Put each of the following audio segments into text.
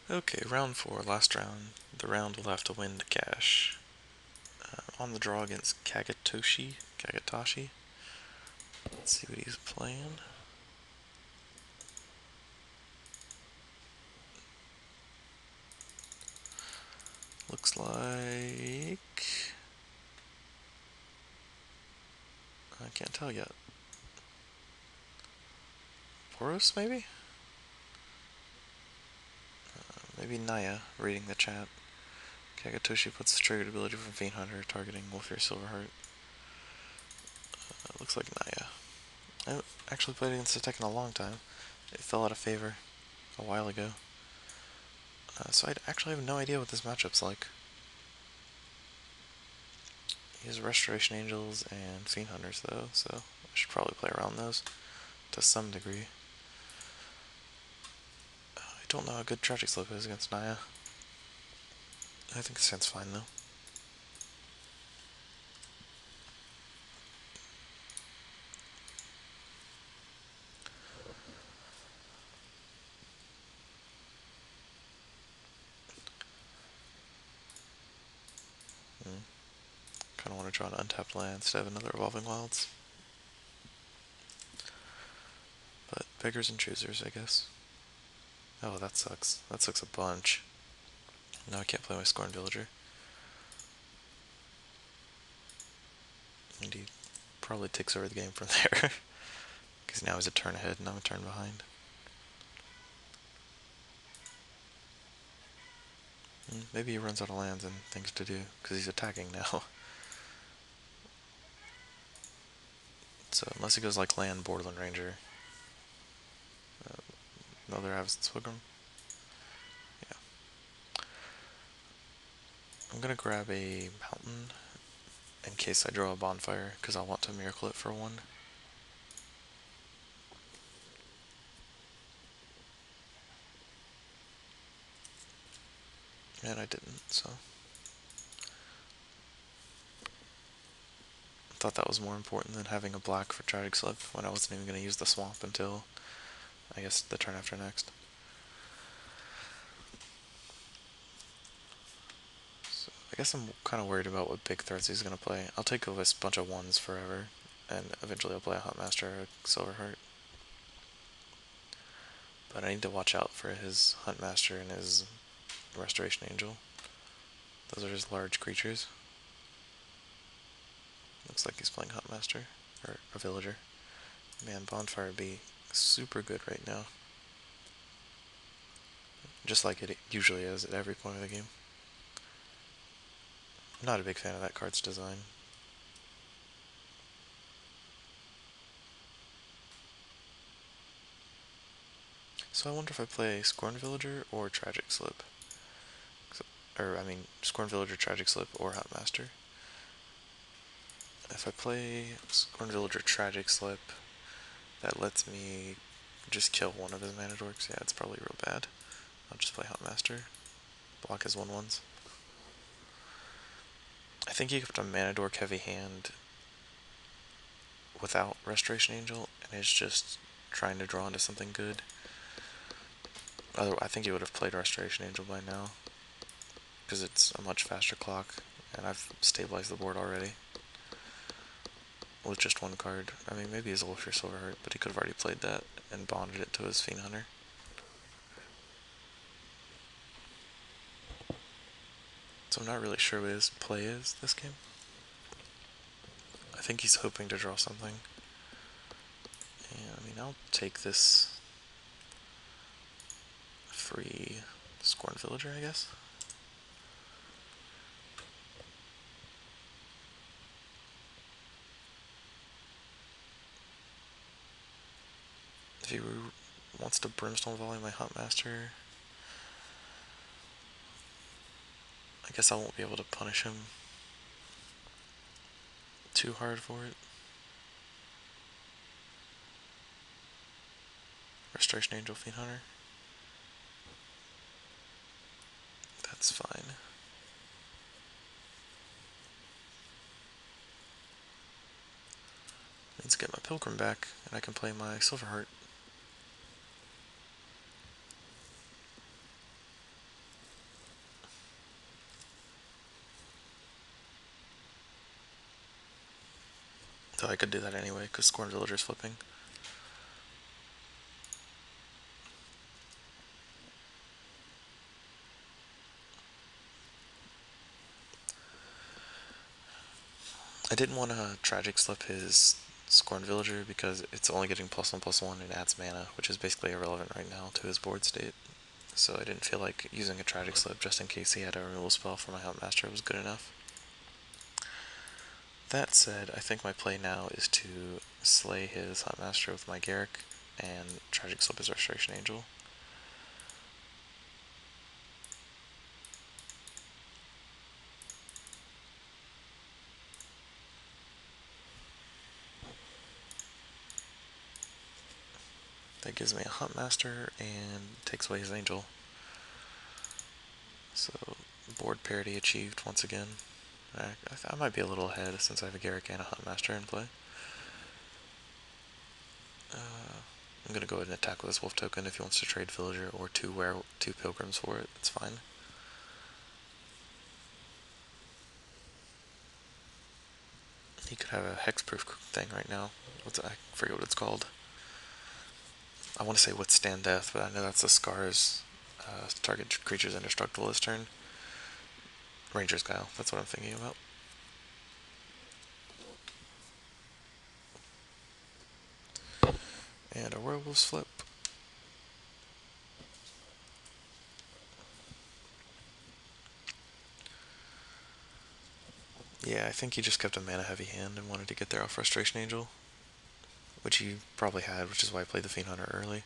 Okay, round 4, last round. The round will have to win to cash. On the draw against Kagatoshi. Let's see what he's playing. Looks like... I can't tell yet. Boros, maybe? Maybe Naya, reading the chat. Kagatoshi puts the triggered ability from Fiend Hunter, targeting Wolfir Silverheart. Looks like Naya. I actually played against the tech in a long time. It fell out of favor a while ago. So I actually have no idea what this matchup's like. He has Restoration Angels and Fiend Hunters though, so I should probably play around those to some degree. I don't know how good Tragic Slope is against Naya. I think it stands fine though. Kind of want to draw an untapped land instead of another Evolving Wilds. But beggars and choosers, I guess. Oh, that sucks. That sucks a bunch. Now I can't play my Scorn Villager. And he probably takes over the game from there. Because now he's a turn ahead and I'm a turn behind. Maybe he runs out of lands and things to do, because he's attacking now. So unless he goes like land Borderland Ranger. Another Avacyn Pilgrim. Yeah. I'm gonna grab a mountain in case I draw a bonfire, because I'll want to miracle it for one. And I didn't, so. I thought that was more important than having a black for Tragic Slip when I wasn't even going to use the swamp until, I guess, the turn after next. So I guess I'm kind of worried about what big threats he's going to play. I'll take this bunch of ones forever, and eventually I'll play a Huntmaster or a Silverheart. But I need to watch out for his Huntmaster and his Restoration Angel. Those are his large creatures. Looks like he's playing Huntmaster, or a Villager. Man, Bonfire would be super good right now. Just like it usually is at every point of the game. I'm not a big fan of that card's design. So I wonder if I play Scorn Villager or Tragic Slip. Or, I mean, Scorn Villager, Tragic Slip, or Huntmaster. If I play Scorn Villager, Tragic Slip, that lets me just kill one of his mana dorks. Yeah, it's probably real bad. I'll just play Huntmaster. Block his 1/1s. I think you have a mana dork heavy hand without Restoration Angel, and is just trying to draw into something good. Otherwise, I think he would have played Restoration Angel by now, because it's a much faster clock, and I've stabilized the board already with just one card. I mean, maybe he's Wolfir Silverheart, but he could have already played that and bonded it to his Fiend Hunter. So I'm not really sure what his play is this game. I think he's hoping to draw something. Yeah, I mean, I'll take this free Scorn Villager, I guess. If he wants to Brimstone Volley my Huntmaster, I guess I won't be able to punish him too hard for it. Restoration Angel, Fiend Hunter. That's fine. Means get my Pilgrim back, and I can play my Silverheart. Though I could do that anyway, because Scorn Villager's flipping. I didn't want to Tragic Slip his Scorn Villager because it's only getting +1/+1 and adds mana, which is basically irrelevant right now to his board state. So I didn't feel like using a Tragic Slip just in case he had a removal spell for my Huntmaster was good enough. That said, I think my play now is to slay his Huntmaster with my Garruk and Tragic Slip his Restoration Angel. That gives me a Huntmaster and takes away his Angel. So, board parity achieved once again. I might be a little ahead since I have a Garruk and a Huntmaster in play. I'm gonna go ahead and attack with this Wolf token. If he wants to trade Villager or two Pilgrims for it, it's fine. He could have a hexproof thing right now. I forget what it's called. I want to say Withstand Death, but I know that's the Scar's target creature's indestructible this turn. Ranger's Guile, that's what I'm thinking about. And a Werewolf's Flip. Yeah, I think he just kept a mana heavy hand and wanted to get there off Restoration Angel, which he probably had, which is why I played the Fiend Hunter early.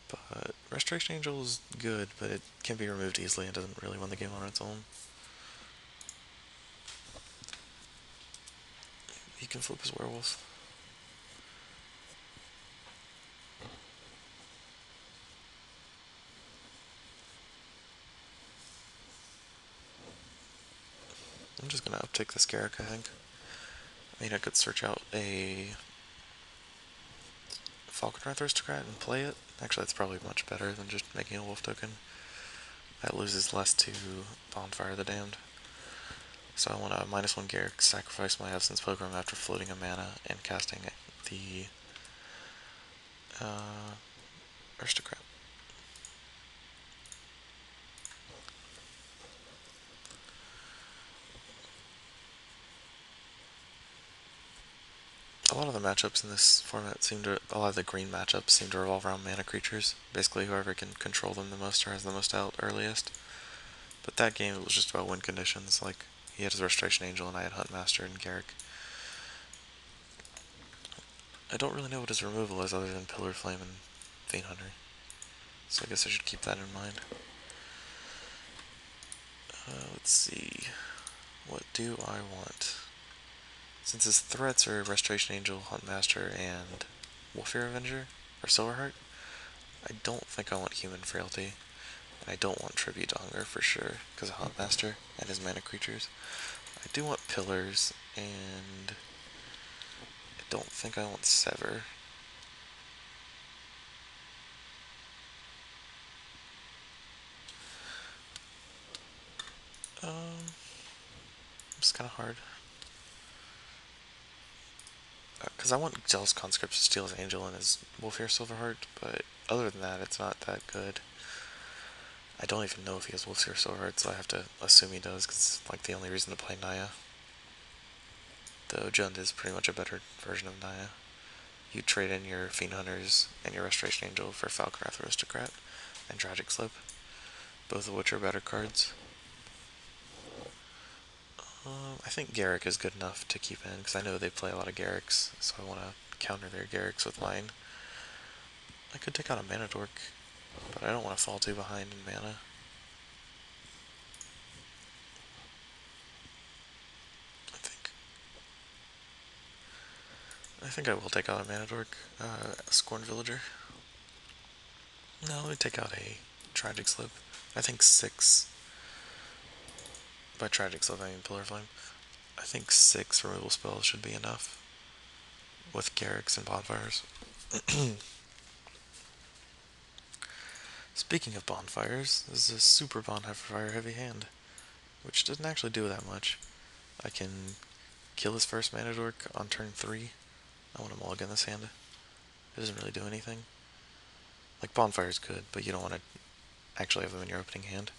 But Restoration Angel is good, but it can be removed easily and doesn't really win the game on its own. He can flip his Werewolf. I'm just gonna uptick this Garruk, I think. I mean, I could search out a Falkenrath Aristocrat and play it. Actually, that's probably much better than just making a Wolf token. That loses less to Bonfire the Damned. So I want a -1 Garruk, sacrifice my Absence Pilgrim after floating a mana and casting the Aristocrat. A lot of the matchups in this format a lot of the green matchups seem to revolve around mana creatures. Basically, whoever can control them the most or has the most out earliest. But that game, it was just about win conditions. Like, he had his Restoration Angel and I had Huntmaster and Garruk. I don't really know what his removal is other than Pillar Flame and Fiend Hunter. So I guess I should keep that in mind. Let's see. What do I want? Since his threats are Restoration Angel, Huntmaster, and Wolfear Avenger, or Silverheart, I don't think I want Human Frailty. And I don't want Tribute to Hunger for sure, because of Huntmaster and his mana creatures. I do want Pillars, and I don't think I want Sever. It's kind of hard. Because I want Zealous Conscript to steal his Angel and his Wolfear Silverheart, but other than that, it's not that good. I don't even know if he has Wolfear Silverheart, so I have to assume he does, because it's like the only reason to play Naya. Though Jund is pretty much a better version of Naya. You trade in your Fiend Hunters and your Restoration Angel for Falkenrath Aristocrat and Tragic Slip, both of which are better cards. I think Garruk is good enough to keep in, because I know they play a lot of Garruks, so I want to counter their Garruks with mine. I could take out a Mana Dork, but I don't want to fall too behind in mana. I think I will take out a Mana Dork, Scorn Villager. No, let me take out a Tragic Slip. I think 6. By Tragic Slip, I mean Pillar Flame. I think 6 removal spells should be enough with Garruks and Bonfires. Speaking of Bonfires, this is a super Bonfire heavy hand, which doesn't actually do that much. I can kill his first mana dork on turn 3. I want to mulligan this hand. It doesn't really do anything. Like, Bonfire's good, but you don't want to actually have them in your opening hand.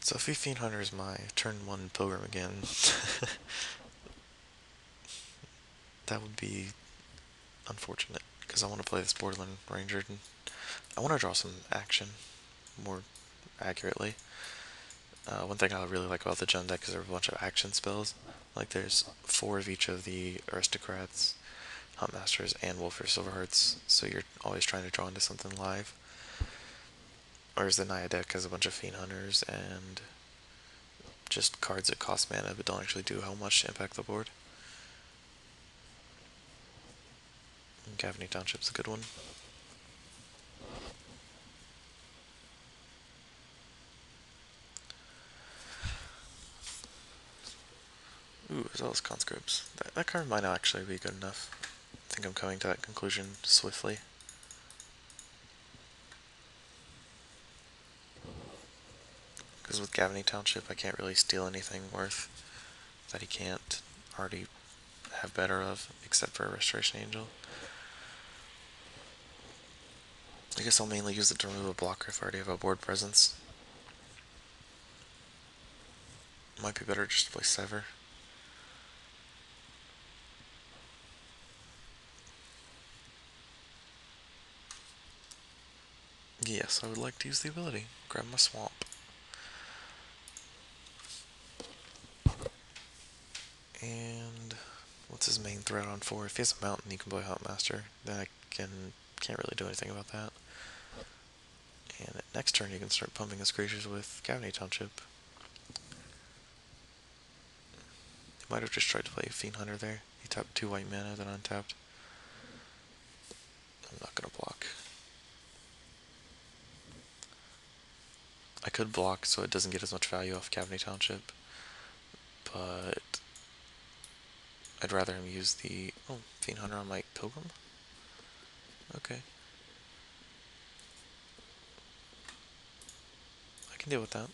So if Fiend Hunter is my turn 1 Pilgrim again, that would be unfortunate, because I want to play this Borderland Ranger, and I want to draw some action more accurately. One thing I really like about the Jund deck is there are a bunch of action spells. Like, there's 4 of each of the Aristocrats, Huntmasters, and Wolfir Silverhearts, so you're always trying to draw into something live. Whereas the Naya deck has a bunch of Fiend Hunters and just cards that cost mana but don't actually do how much to impact the board. Gavony Township's a good one. Ooh, Zealous Conscripts. That card might not actually be good enough. I think I'm coming to that conclusion swiftly. Because with Gavony Township, I can't really steal anything worth that he can't already have better of, except for a Restoration Angel. I guess I'll mainly use it to remove a blocker if I already have a board presence. Might be better just to play Sever. Yes, I would like to use the ability. Grab my Swamp. And what's his main threat on 4? If he has a mountain, he can play Huntmaster. Then I can't really do anything about that. And next turn, you can start pumping his creatures with Gavony Township. He might have just tried to play Fiend Hunter there. He tapped 2 white mana, then untapped. I'm not gonna block. I could block so it doesn't get as much value off Gavony Township, but I'd rather him use the Fiend Hunter on my Pilgrim. Okay, I can deal with that.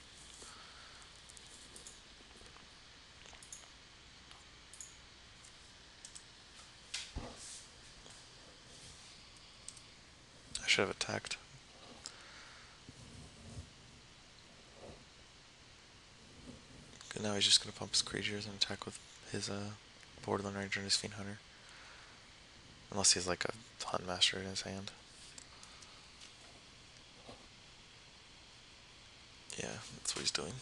I should have attacked. Good, now he's just gonna pump his creatures and attack with his Borderland Ranger and his Fiend Hunter. Unless he has like a Huntmaster in his hand. Yeah, that's what he's doing.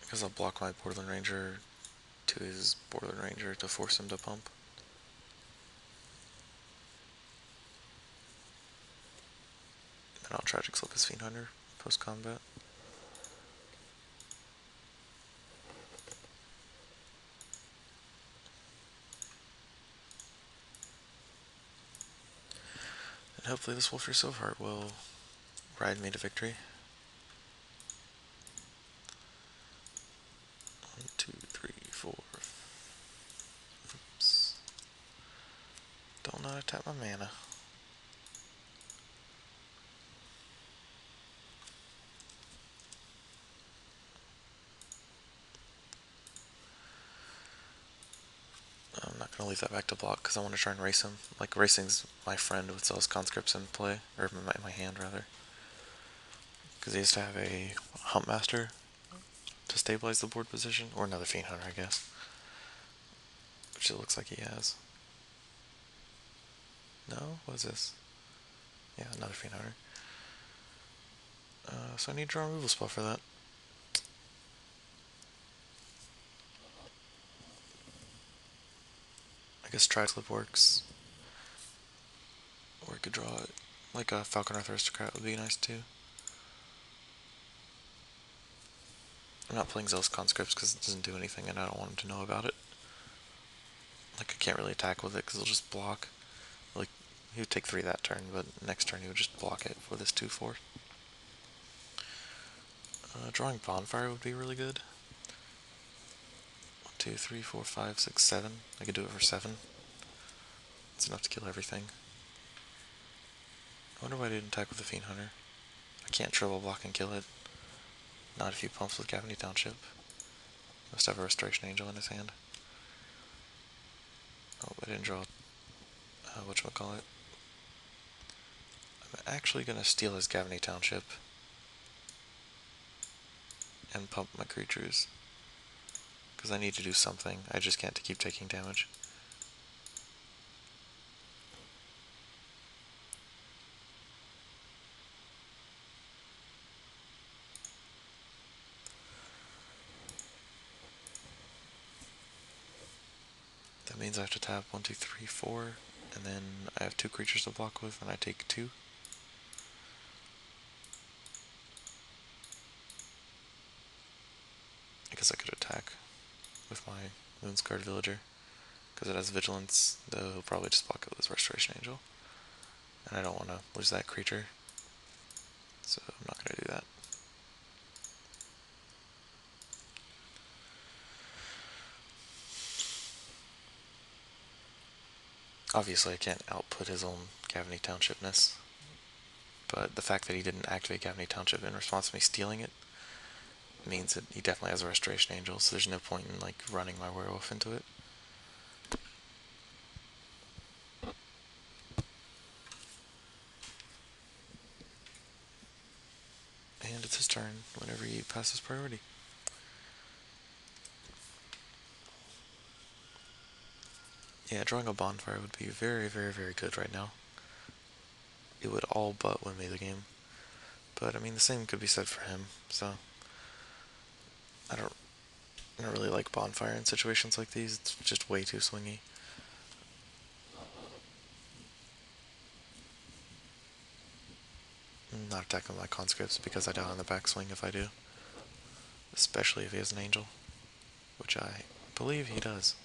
Because I'll block my Borderland Ranger to his Borderland Ranger to force him to pump. And I'll Tragic Slip his Fiend Hunter post-combat. And hopefully this Wolfir Silverheart will ride me to victory. 1, 2, 3, 4. Oops. Don't know how to tap my mana. I'm not gonna leave that back to block because I want to try and race him. Like, racing's my friend with Zealous Conscripts in play, or my hand rather. Because he has to have a Huntmaster to stabilize the board position, or another Fiend Hunter, I guess. Which it looks like he has. No? What is this? Yeah, another Fiend Hunter. So I need to draw a removal spell for that. I guess Tri-Slip works. Or I could draw it. Like a Falconearth Aristocrat would be nice too. I'm not playing Zealous Conscripts because it doesn't do anything and I don't want him to know about it. Like, I can't really attack with it because it'll just block. Like, he would take 3 that turn, but next turn he would just block it for this 2/4. Drawing Bonfire would be really good. 2, 3, 4, 5, 6, 7. I could do it for 7. It's enough to kill everything. I wonder why I didn't attack with the Fiend Hunter. I can't triple block and kill it. Not if he pumps with Cavity Township. Must have a Restoration Angel in his hand. Oh, I didn't draw whatchamacallit. I'm actually gonna steal his Cavity Township and pump my creatures. Because I need to do something. I just can't keep taking damage. That means I have to tap 1, 2, 3, 4, and then I have 2 creatures to block with, and I take 2. I guess I could attack with my Moonscarred Villager, because it has Vigilance, though he'll probably just block it with his Restoration Angel. And I don't want to lose that creature, so I'm not going to do that. Obviously I can't output his own Cavity Townshipness, but the fact that he didn't activate Cavity Township in response to me stealing it means that he definitely has a Restoration Angel, so there's no point in like running my werewolf into it. And it's his turn whenever he passes priority. Yeah, drawing a bonfire would be very, very, very good right now. It would all but win me the game. But I mean, the same could be said for him, so I don't really like bonfire in situations like these. It's just way too swingy. I'm not attacking my conscripts because I die on the backswing if I do. Especially if he has an angel, which I believe he does.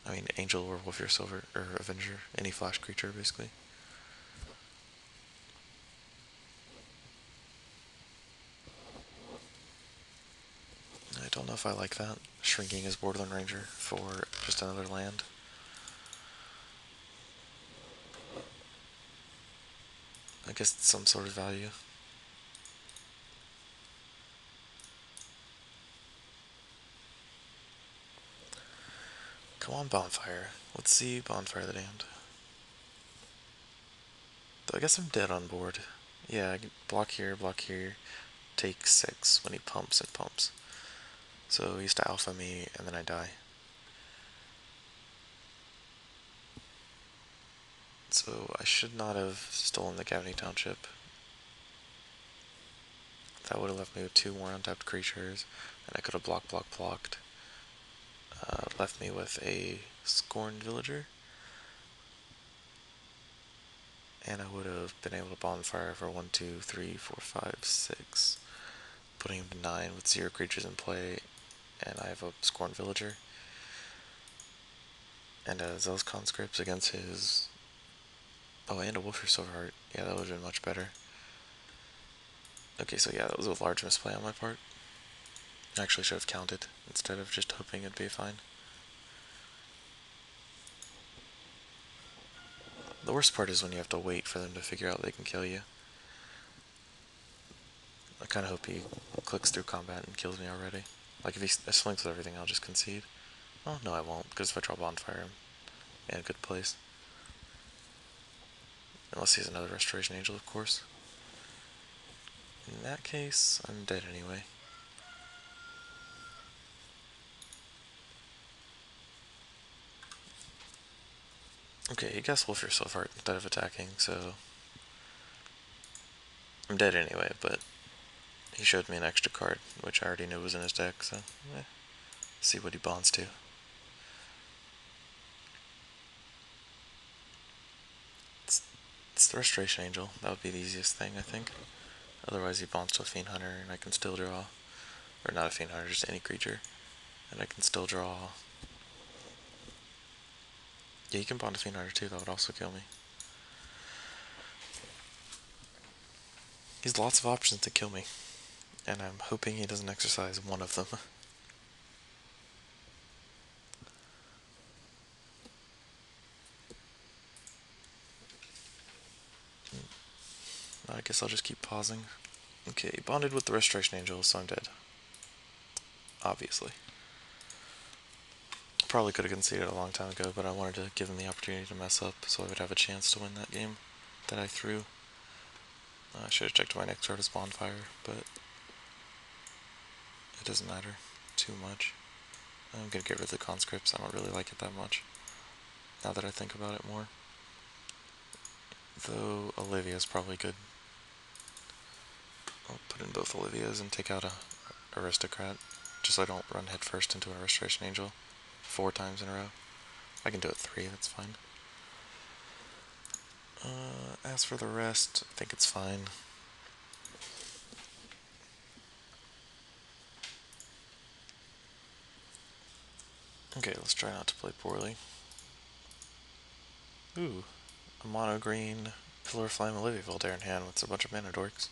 I mean, angel or Wolfir Silver, or Avenger, any flash creature basically. I don't know if I like that. Shrinking his Borderland Ranger for just another land. I guess it's some sort of value. Come on, Bonfire. Let's see Bonfire the Damned. Though I guess I'm dead on board. Yeah, I can block here, take 6 when he pumps and pumps. So he used to alpha me, and then I die. So I should not have stolen the Cavity Township. That would have left me with 2 more untapped creatures, and I could have blocked. Left me with a Scorned Villager, and I would have been able to bonfire for 1, 2, 3, 4, 5, 6, putting him to 9 with 0 creatures in play, and I have a Scorned Villager. And Zealous Conscripts against his... Oh, and a Wolfir Silverheart. Yeah, that would have been much better. Okay, so yeah, that was a large misplay on my part. I actually should have counted, instead of just hoping it'd be fine. The worst part is when you have to wait for them to figure out they can kill you. I kind of hope he clicks through combat and kills me already. Like, if he swings with everything, I'll just concede. Oh, no I won't, because if I draw Bonfire, I'm in a good place. Unless he has another Restoration Angel, of course. In that case, I'm dead anyway. Okay, he guessed Wolfir Silverheart instead of attacking, so... I'm dead anyway, but he showed me an extra card, which I already knew was in his deck, so... See what he bonds to. It's the Restoration Angel. That would be the easiest thing, I think. Otherwise he bonds to a Fiend Hunter, and I can still draw... Or not a Fiend Hunter, just any creature. And I can still draw... Yeah, you can bond to Fiend Hunter too, that would also kill me. He has lots of options to kill me. And I'm hoping he doesn't exercise one of them. I guess I'll just keep pausing. Okay, bonded with the Restoration Angel, so I'm dead. Obviously. Probably could have conceded a long time ago, but I wanted to give him the opportunity to mess up so I would have a chance to win that game that I threw. I should have checked my next card as Bonfire, but it doesn't matter too much. I'm gonna get rid of the conscripts. I don't really like it that much, now that I think about it more. Though Olivia's probably good. I'll put in both Olivias and take out a Aristocrat, just so I don't run headfirst into a Restoration Angel 4 times in a row. I can do it 3, that's fine. As for the rest, I think it's fine. Okay, let's try not to play poorly. Ooh, a mono green Pillar of Flame Olivia Voltaire in hand with a bunch of mana dorks.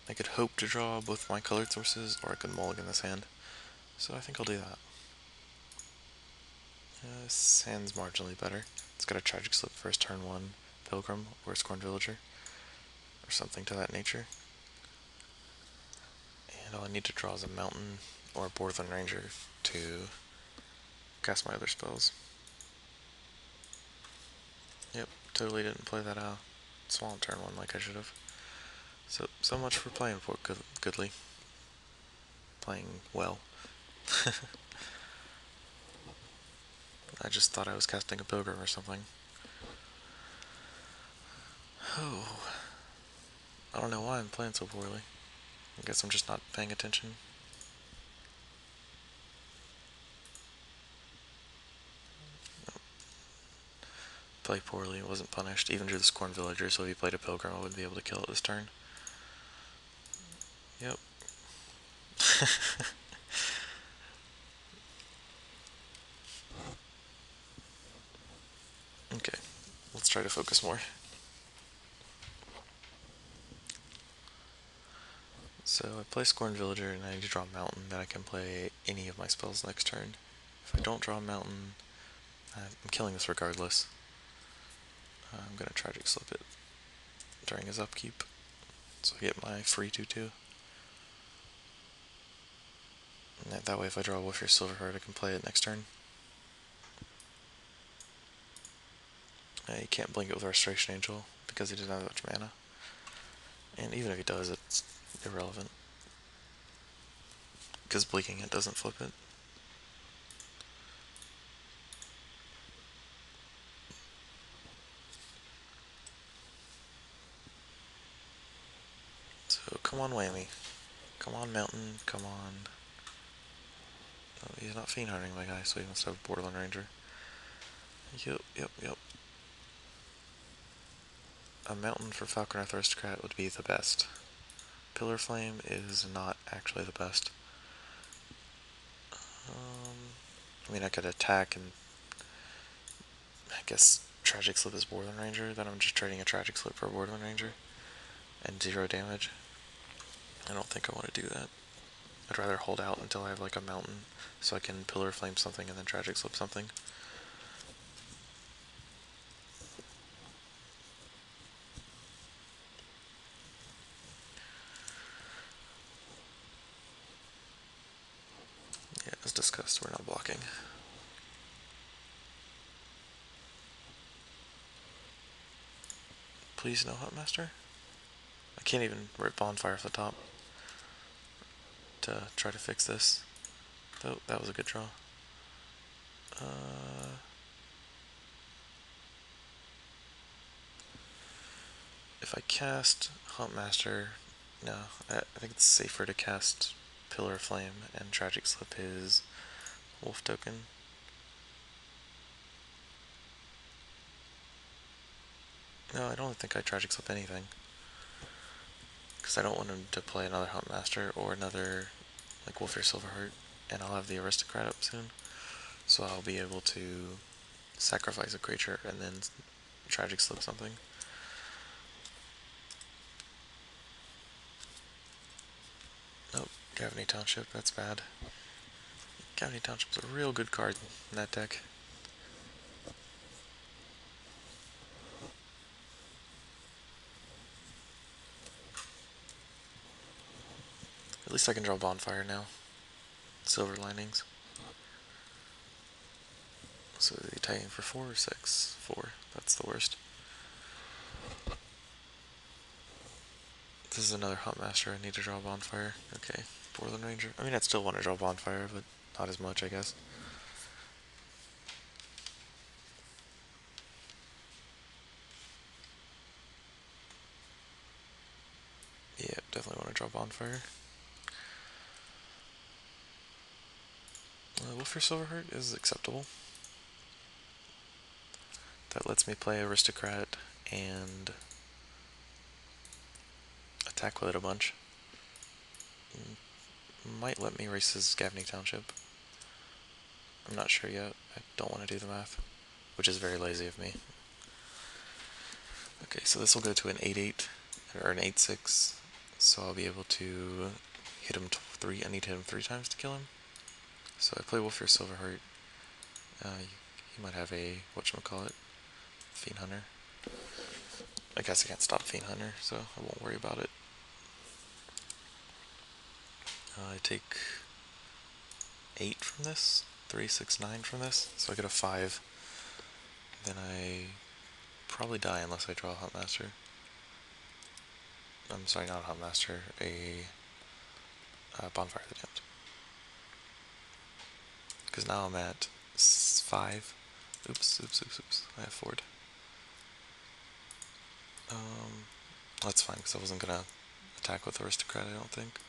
I could hope to draw both my colored sources, or I could mulligan this hand. So I think I'll do that. This hand's marginally better. It's got a Tragic Slip for his turn 1 Pilgrim or a Scorned Villager, or something to that nature. And all I need to draw is a Mountain or a Borderland Ranger to cast my other spells. Yep, totally didn't play that Swamp turn 1 like I should have. So much for playing goodly. Playing well. I just thought I was casting a Pilgrim or something. Oh, I don't know why I'm playing so poorly. I guess I'm just not paying attention. Play poorly, wasn't punished. Even drew the Scorn Villager, so if he played a Pilgrim, I wouldn't be able to kill it this turn. Yep. Okay, let's try to focus more. So I play Scorn Villager, and I need to draw a Mountain that I can play any of my spells next turn. If I don't draw a Mountain, I'm killing this regardless. I'm going to Tragic Slip it during his upkeep, so I get my free 2/2. And that way if I draw a Wolfir Silverheart, I can play it next turn. He can't blink it with Restoration Angel because he doesn't have that much mana. And even if he does, it's irrelevant, because blinking it doesn't flip it. So come on, Whammy. Come on, Mountain. Come on. Oh, he's not Fiend Hunting my guy, so he must have a Borderland Ranger. Yep. A Mountain for Falconer Aristocrat would be the best. Pillar Flame is not actually the best. I mean, I could attack and I guess Tragic Slip is Borderland Ranger, then I'm just trading a Tragic Slip for a Borderland Ranger and 0 damage. I don't think I want to do that. I'd rather hold out until I have like a Mountain so I can Pillar Flame something and then Tragic Slip something. Yeah, as discussed, we're not blocking. Please no Huntmaster? I can't even rip Bonfire off the top to try to fix this. Though, that was a good draw. If I cast Huntmaster, no, I think it's safer to cast Pillar of Flame and Tragic Slip his Wolf token. No, I don't think I Tragic Slip anything, because I don't want him to play another Huntmaster or another like Wolfir Silverheart, and I'll have the Aristocrat up soon, so I'll be able to sacrifice a creature and then Tragic Slip something. Nope, Gavany Township, that's bad. Gavany Township's a real good card in that deck. At least I can draw Bonfire now. Silver linings. So are they tying for 4 or 6? 4. That's the worst. This is another Huntmaster. I need to draw Bonfire. Okay. Borderland Ranger. I mean, I'd still want to draw Bonfire, but not as much, I guess. Yeah, definitely want to draw Bonfire. Wolfir Silverheart is acceptable. That lets me play Aristocrat and attack with it a bunch. Might let me race his Gavney Township. I'm not sure yet. I don't want to do the math, which is very lazy of me. Okay, so this will go to an 8-8, or an 8-6, so I'll be able to hit him 3. I need to hit him 3 times to kill him. So I play Wolfir Silverheart. He might have a, whatchamacallit, Fiend Hunter. I guess I can't stop Fiend Hunter, so I won't worry about it. I take 8 from this, 3, 6, 9 from this, so I get a 5. Then I probably die unless I draw a Huntmaster. I'm sorry, not a Huntmaster, a Bonfire of the Damned. Because now I'm at 5. Oops. I have 4'd. That's fine, because I wasn't going to attack with Aristocrat, I don't think.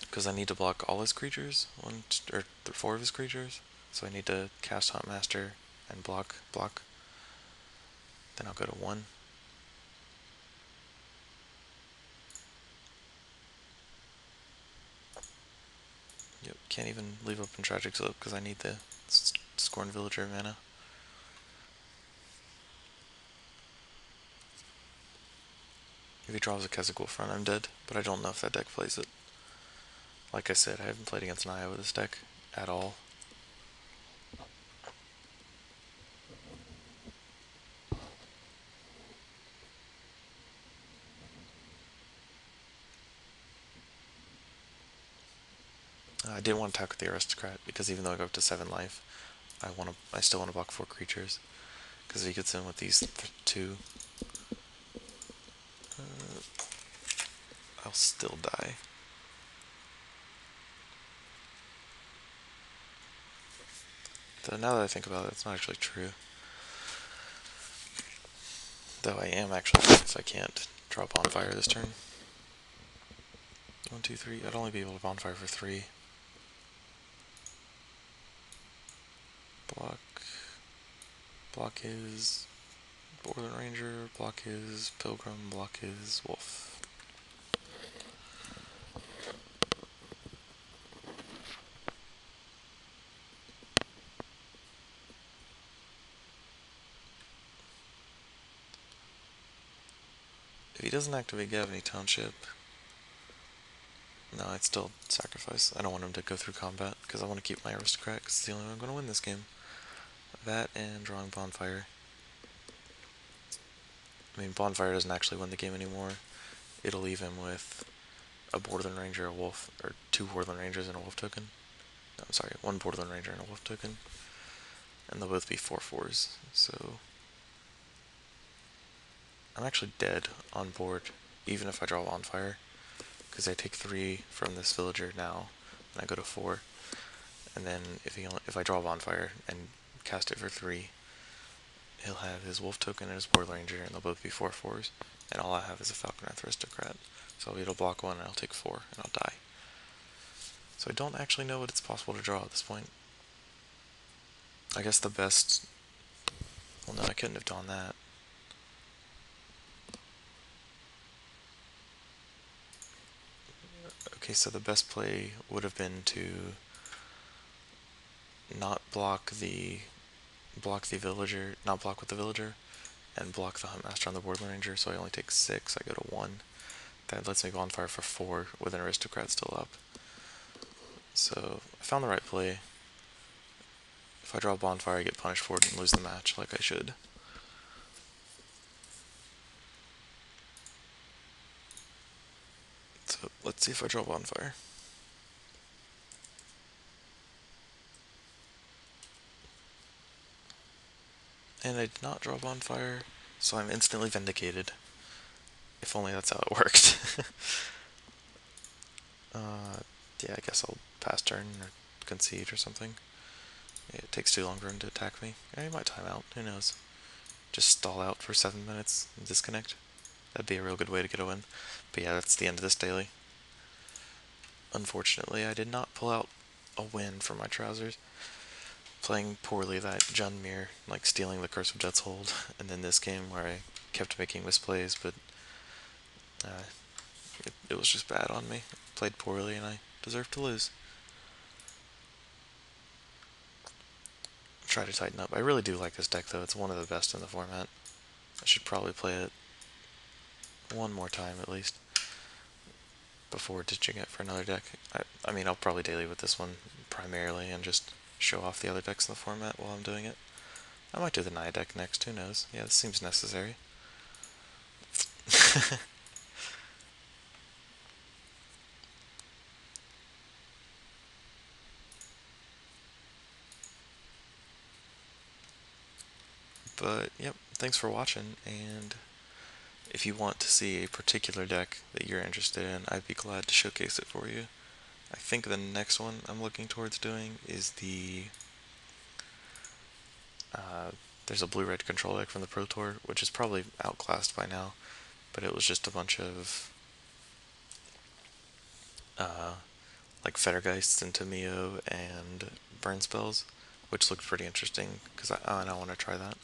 Because I need to block all his creatures, 4 of his creatures. So I need to cast Huntmaster and block. Then I'll go to 1. Yep, can't even leave open Tragic Slope because I need the Scorn Villager mana. If he draws a Kazakh front, I'm dead, but I don't know if that deck plays it. Like I said, I haven't played against Naya with this deck at all. I didn't want to attack with the Aristocrat because even though I go up to 7 life, I still want to block 4 creatures. Because if he gets in with these 2, I'll still die. Though now that I think about it, it's not actually true. Though I am actually dead if I can't draw Bonfire this turn. 1, 2, 3. I'd only be able to Bonfire for 3. Block his Borderland Ranger, block his Pilgrim, block his Wolf. If he doesn't activate Gavney Township, no, I'd still sacrifice. I don't want him to go through combat, because I want to keep my Aristocrat, because it's the only way I'm going to win this game. That and drawing Bonfire. I mean, Bonfire doesn't actually win the game anymore. It'll leave him with a Borderland Ranger, a Wolf, or 2 Borderland Rangers and a Wolf token. No, I'm sorry, 1 Borderland Ranger and a Wolf token. And they'll both be 4/4s, so I'm actually dead on board, even if I draw Bonfire, because I take 3 from this villager now, and I go to 4. And then if I draw Bonfire and cast it for 3, he'll have his Wolf token and his Borderland Ranger, and they'll both be 4/4s. And all I have is a Falconwrath Aristocrat, so I'll be able to block 1, and I'll take 4, and I'll die. So I don't actually know what it's possible to draw at this point. I guess the best... Well, no, I couldn't have drawn that. Okay, so the best play would have been to not block the villager, not block with the villager, and block the Huntmaster on the Borderland Ranger, so I only take 6, I go to 1. That lets me Bonfire for 4 with an Aristocrat still up. So I found the right play. If I draw Bonfire, I get punished for it and lose the match like I should. Let's see if I draw Bonfire. And I did not draw Bonfire, so I'm instantly vindicated. If only that's how it worked. Yeah, I guess I'll pass turn or concede or something. It takes too long for him to attack me. He might time out, who knows. Just stall out for 7 minutes and disconnect. That'd be a real good way to get a win. But yeah, that's the end of this daily. Unfortunately, I did not pull out a win for my trousers. Playing poorly that Junmir, like stealing the Curse of Death's Hold, and then this game where I kept making misplays, but uh, it was just bad on me. Played poorly and I deserved to lose. Try to tighten up. I really do like this deck though, it's one of the best in the format. I should probably play it one more time at least before ditching it for another deck. I mean, I'll probably daily with this one primarily and just show off the other decks in the format while I'm doing it. I might do the Naya deck next, who knows. Yeah, this seems necessary. But, yep, thanks for watching, and if you want to see a particular deck that you're interested in, I'd be glad to showcase it for you. I think the next one I'm looking towards doing is the... there's a blue-red control deck from the Pro Tour, which is probably outclassed by now, but it was just a bunch of like Fettergeists and Tomio and burn spells, which looked pretty interesting because I want to try that.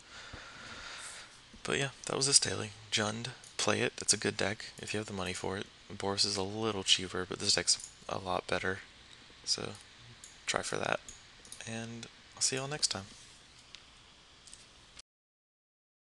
But yeah, that was this daily. Jund, play it. It's a good deck if you have the money for it. Boros is a little cheaper, but this deck's a lot better. So try for that. And I'll see y'all next time.